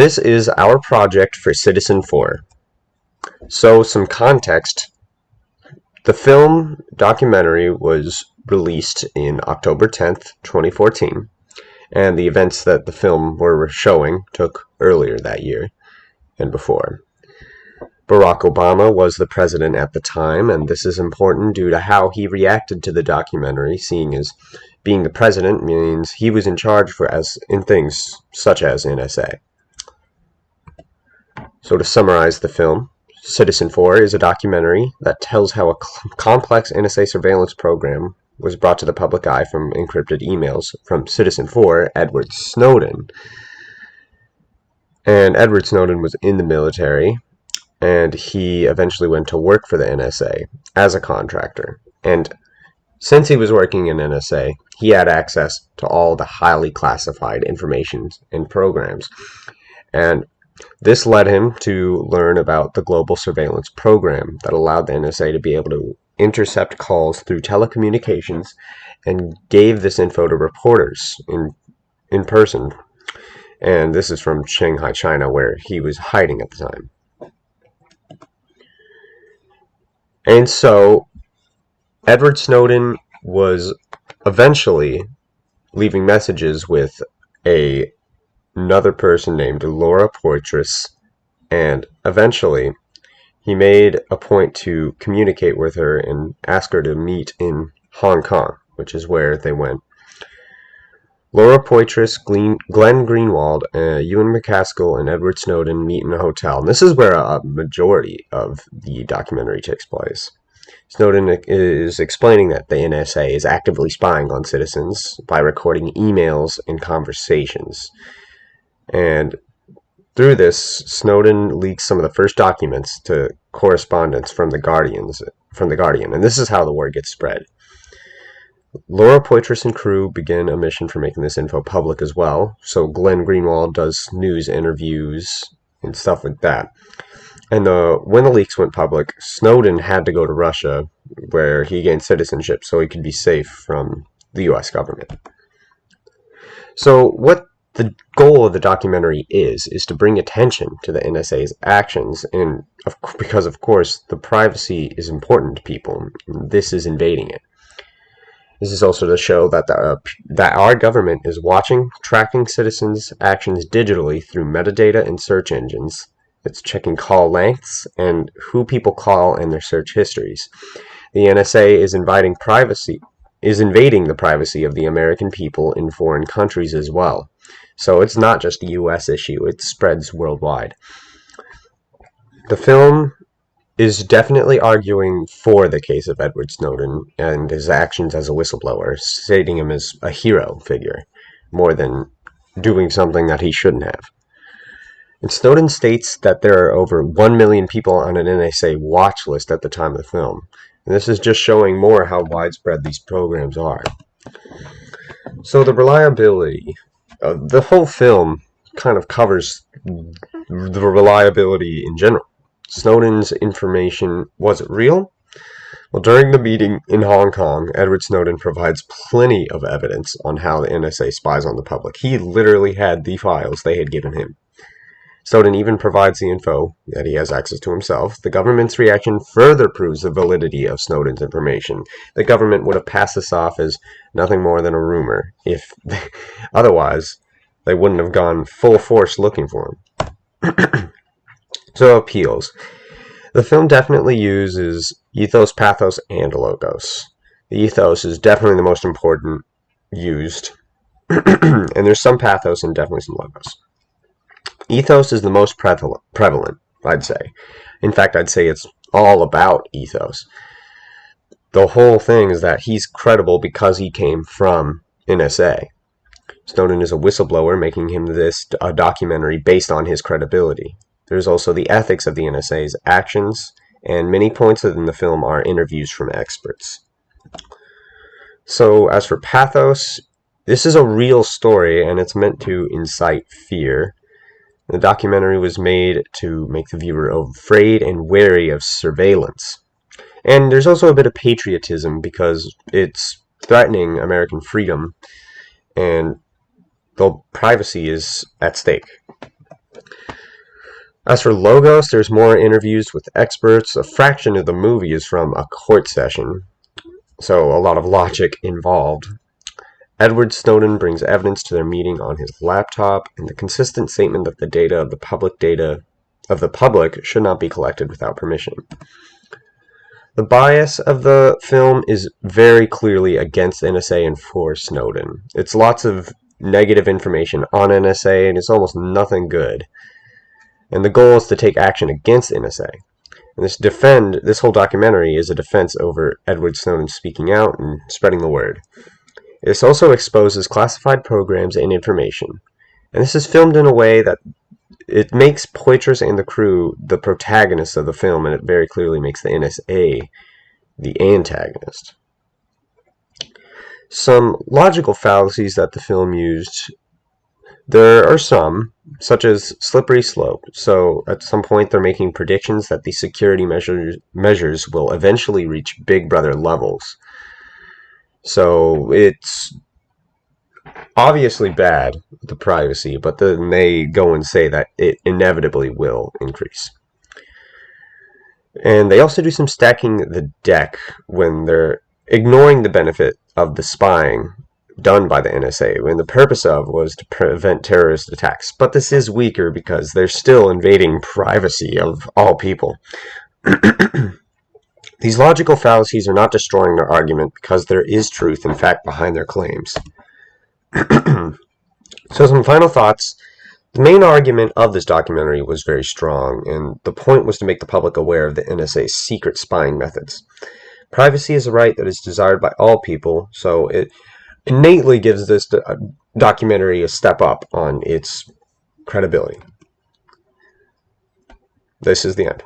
This is our project for Citizen 4. So, some context. The film documentary was released in October 10th, 2014, and the events that the film were showing took earlier that year and before. Barack Obama was the president at the time, and this is important due to how he reacted to the documentary, seeing as being the president means he was in charge in things such as NSA. So to summarize the film, Citizen 4 is a documentary that tells how a complex NSA surveillance program was brought to the public eye from encrypted emails from Citizen 4, Edward Snowden. And Edward Snowden was in the military, and he eventually went to work for the NSA as a contractor. And since he was working in NSA, he had access to all the highly classified information and programs. And this led him to learn about the global surveillance program that allowed the NSA to be able to intercept calls through telecommunications and gave this info to reporters in person. And this is from Shanghai, China, where he was hiding at the time. And so Edward Snowden was eventually leaving messages with another person named Laura Poitras, and eventually he made a point to communicate with her and ask her to meet in Hong Kong, which is where they went. Laura Poitras, Glenn Greenwald, Ewan McCaskill, and Edward Snowden meet in a hotel. And this is where a majority of the documentary takes place. Snowden is explaining that the NSA is actively spying on citizens by recording emails and conversations. And through this, Snowden leaks some of the first documents to correspondence from the Guardian, and this is how the word gets spread. Laura Poitras and crew begin a mission for making this info public as well. So Glenn Greenwald does news interviews and stuff like that. And when the leaks went public, Snowden had to go to Russia, where he gained citizenship so he could be safe from the U.S. government. So what the goal of the documentary is to bring attention to the NSA's actions, and because, of course, the privacy is important to people. This is invading it. This is also to show that that our government is watching, tracking citizens' actions digitally through metadata and search engines. It's checking call lengths and who people call and their search histories. The NSA is invading the privacy of the American people in foreign countries as well. So it's not just a U.S. issue, it spreads worldwide. The film is definitely arguing for the case of Edward Snowden and his actions as a whistleblower, stating him as a hero figure, more than doing something that he shouldn't have. And Snowden states that there are over 1 million people on an NSA watch list at the time of the film. And this is just showing more how widespread these programs are. So the reliability, the whole film kind of covers the reliability in general. Snowden's information, was it real? Well, during the meeting in Hong Kong, Edward Snowden provides plenty of evidence on how the NSA spies on the public. He literally had the files they had given him. Snowden even provides the info that he has access to himself. The government's reaction further proves the validity of Snowden's information. The government would have passed this off as nothing more than a rumor. If otherwise, they wouldn't have gone full force looking for him. So appeals. The film definitely uses ethos, pathos, and logos. The ethos is definitely the most important used. And there's some pathos and definitely some logos. Ethos is the most prevalent, I'd say. In fact, I'd say it's all about ethos. The whole thing is that he's credible because he came from NSA. Snowden is a whistleblower, making him a documentary based on his credibility. There's also the ethics of the NSA's actions, and many points in the film are interviews from experts. So as for pathos, this is a real story, and it's meant to incite fear. The documentary was made to make the viewer afraid and wary of surveillance. And there's also a bit of patriotism because it's threatening American freedom, and the privacy is at stake. As for Logos, there's more interviews with experts. A fraction of the movie is from a court session, so a lot of logic involved. Edward Snowden brings evidence to their meeting on his laptop, and the consistent statement that the data of the public should not be collected without permission. The bias of the film is very clearly against NSA and for Snowden. It's lots of negative information on NSA, and it's almost nothing good. And the goal is to take action against NSA. And this whole documentary is a defense over Edward Snowden speaking out and spreading the word. This also exposes classified programs and information. And this is filmed in a way that it makes Poitras and the crew the protagonists of the film, and it very clearly makes the NSA the antagonist. Some logical fallacies that the film used. There are some, such as slippery slope. So at some point they're making predictions that the security measures will eventually reach Big Brother levels. So it's obviously bad, the privacy, but then they go and say that it inevitably will increase. And they also do some stacking the deck when they're ignoring the benefit of the spying done by the NSA, when the purpose of was to prevent terrorist attacks. But this is weaker because they're still invading privacy of all people. These logical fallacies are not destroying their argument because there is truth and fact behind their claims. So some final thoughts. The main argument of this documentary was very strong, and the point was to make the public aware of the NSA's secret spying methods. Privacy is a right that is desired by all people, so it innately gives this documentary a step up on its credibility. This is the end.